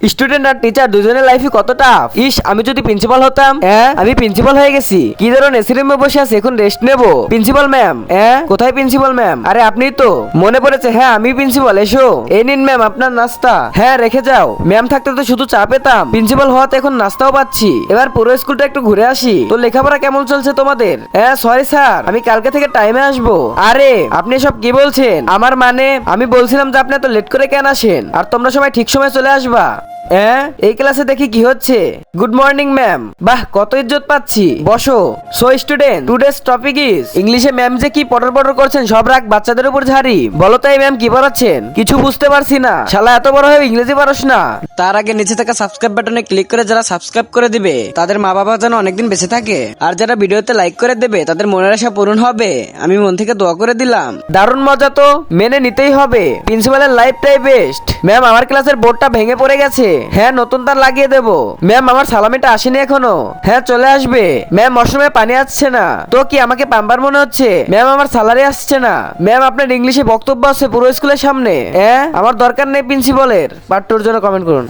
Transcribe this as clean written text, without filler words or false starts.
Student আর teacher দুজনের লাইফই কত tough. ইস, আমি যদি প্রিন্সিপাল হতাম। আমি প্রিন্সিপাল হয়ে গেছি, কি ধরুন এসি রুমে বসে আছি, এখন রেস্ট নেবো। প্রিন্সিপাল ম্যাম, কোথায় প্রিন্সিপাল ম্যাম? আরে আপনিই তো। মনে পড়েছে, হ্যাঁ আমি প্রিন্সিপাল, এসো। এই নিন ম্যাম আপনার নাস্তা। হ্যাঁ রেখে যাও। ম্যাম থাকতে তো শুধু চা পেতাম, প্রিন্সিপাল হওয়াতে এখন নাস্তাও পাচ্ছি। এবার পুরো স্কুলটা একটু ঘুরে আসি। তো লেখাপড়া কেমন চলছে তোমাদের? সরি স্যার, আমি কালকে থেকে টাইমে আসবো। আরে আপনি সব কি বলছেন? আমার মানে আমি বলছিলাম যে আপনি এত লেট করে কেন আসেন, আর তোমরা সবাই ঠিক সময় চলে আসবা। এই ক্লাসে দেখি কি হচ্ছে। Good morning ma'am. বাহ, কত ইজ্জত পাচ্ছি। বসো। So student, today's topic is ইংলিশে ম্যাম যে কি পটর পটর করছেন সব রাগ বাচ্চাদের উপর ঝাড়ি। বলো তাই ম্যাম কি পড়াচ্ছেন? কিছু বুঝতে পারছি না। শালা এত বড় হয়ে ইংরেজি পারোস না। তার আগে নিচে থাকা সাবস্ক্রাইব বাটনে ক্লিক করে যারা সাবস্ক্রাইব করে দিবে তাদের মা বাবা যেন অনেকদিন বেঁচে থাকে, আর যারা ভিডিওতে লাইক করে দেবে তাদের মনের আশা পূরণ হবে, আমি মন থেকে দোয়া করে দিলাম। দারুণ মজা তো, মেনে নিতেই হবে। প্রিন্সিপালের লাইফটাই বেস্ট। ম্যাম আমার ক্লাসের বোর্ডটা ভেঙে পড়ে গেছে। হ্যাঁ নতুন তার লাগিয়ে দেবো। ম্যাম আমার সালামিটা আসেনি এখনো। হ্যাঁ চলে আসবে। ম্যাম মশরুমে পানি আসছে না। তো কি আমাকে পাম্বার মনে হচ্ছে? ম্যাম আমার স্যালারি আসছে না। ম্যাম আপনার ইংলিশে বক্তব্য আছে পুরো স্কুলের সামনে। আমার দরকার নেই প্রিন্সিপালের। পার্ট 2 এর জন্য কমেন্ট করুন।